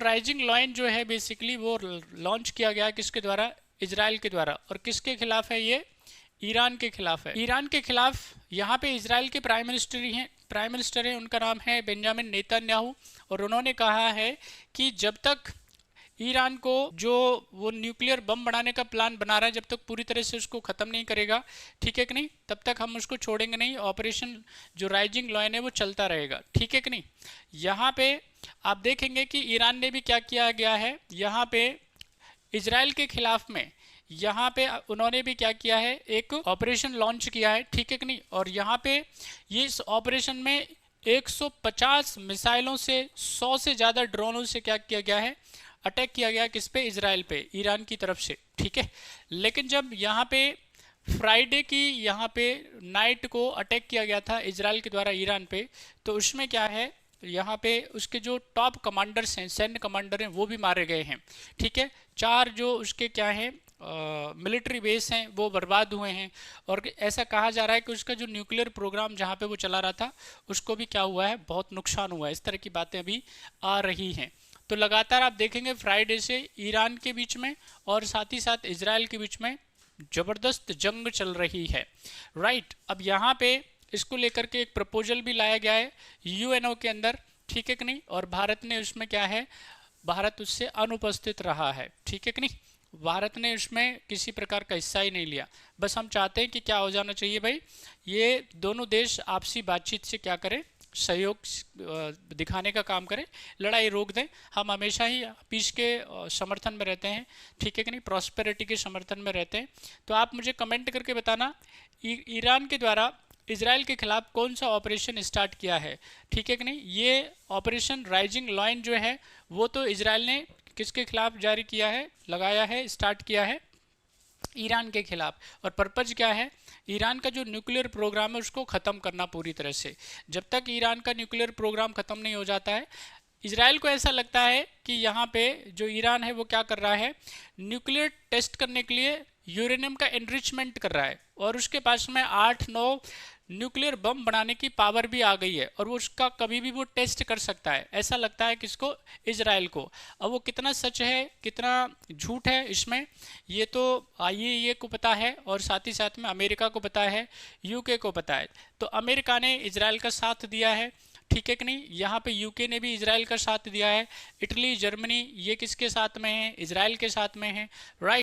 Rising lion जो है basically वो लॉन्च किया गया किसके द्वारा, इजराइल के द्वारा। और किसके खिलाफ है ये, ईरान के खिलाफ है। ईरान के खिलाफ यहाँ पे इजराइल के प्राइम मिनिस्टर हैं, उनका नाम है बेंजामिन नेतन्याहू। और उन्होंने कहा है कि जब तक ईरान को जो वो न्यूक्लियर बम बनाने का प्लान बना रहा है, जब तक पूरी तरह से उसको ख़त्म नहीं करेगा, ठीक है कि नहीं, तब तक हम उसको छोड़ेंगे नहीं। ऑपरेशन जो राइजिंग लॉयन है वो चलता रहेगा, ठीक है कि नहीं। यहाँ पे आप देखेंगे कि ईरान ने भी क्या किया गया है, यहाँ पे इजराइल के खिलाफ में यहाँ पे उन्होंने भी क्या किया है, एक ऑपरेशन लॉन्च किया है, ठीक है कि नहीं। और यहाँ पे ये इस ऑपरेशन में 150 मिसाइलों से 100 से ज़्यादा ड्रोनों से क्या किया गया है, अटैक किया गया किस पे, इजराइल पे, ईरान की तरफ से, ठीक है। लेकिन जब यहाँ पे फ्राइडे की यहाँ पे नाइट को अटैक किया गया था इजराइल के द्वारा ईरान पे, तो उसमें क्या है, यहाँ पे उसके जो टॉप कमांडर्स हैं, सैन्य कमांडर हैं, वो भी मारे गए हैं, ठीक है। 4 जो उसके क्या है मिलिट्री बेस हैं वो बर्बाद हुए हैं। और ऐसा कहा जा रहा है कि उसका जो न्यूक्लियर प्रोग्राम जहाँ पे वो चला रहा था उसको भी क्या हुआ है, बहुत नुकसान हुआ है। इस तरह की बातें अभी आ रही हैं। तो लगातार आप देखेंगे फ्राइडे से ईरान के बीच में और साथ ही साथ इजराइल के बीच में ज़बरदस्त जंग चल रही है, राइट। अब यहाँ पे इसको लेकर के एक प्रपोजल भी लाया गया है यूएनओ के अंदर, ठीक है कि नहीं। और भारत ने उसमें क्या है, भारत उससे अनुपस्थित रहा है, ठीक है कि नहीं। भारत ने उसमें किसी प्रकार का हिस्सा ही नहीं लिया। बस हम चाहते हैं कि क्या हो जाना चाहिए भाई, ये दोनों देश आपसी बातचीत से क्या करें, सहयोग दिखाने का काम करें, लड़ाई रोक दें। हम हमेशा ही पीस के समर्थन में रहते हैं, ठीक है कि नहीं, प्रॉस्पेरिटी के समर्थन में रहते हैं। तो आप मुझे कमेंट करके बताना ईरान के द्वारा इजराइल के खिलाफ कौन सा ऑपरेशन स्टार्ट किया है, ठीक है कि नहीं। ये ऑपरेशन राइजिंग लॉयन जो है वो तो इजराइल ने किसके खिलाफ जारी किया है, लगाया है, स्टार्ट किया है, ईरान के खिलाफ। और पर्पज क्या है, ईरान का जो न्यूक्लियर प्रोग्राम है उसको ख़त्म करना पूरी तरह से। जब तक ईरान का न्यूक्लियर प्रोग्राम ख़त्म नहीं हो जाता है, इजराइल को ऐसा लगता है कि यहाँ पे जो ईरान है वो क्या कर रहा है, न्यूक्लियर टेस्ट करने के लिए यूरेनियम का एनरिचमेंट कर रहा है। और उसके पास में 8-9 न्यूक्लियर बम बनाने की पावर भी आ गई है और वो उसका कभी भी वो टेस्ट कर सकता है, ऐसा लगता है किसको, इजराइल को। अब वो कितना सच है कितना झूठ है इसमें, ये तो आईएईए को पता है और साथ ही साथ में अमेरिका को पता है, यूके को पता है। तो अमेरिका ने इजराइल का साथ दिया है, ठीक है कि नहीं। यहाँ पे यूके ने भी इजराइल का साथ दिया है, इटली, जर्मनी, ये किसके साथ में है, इजराइल के साथ में है, राइट।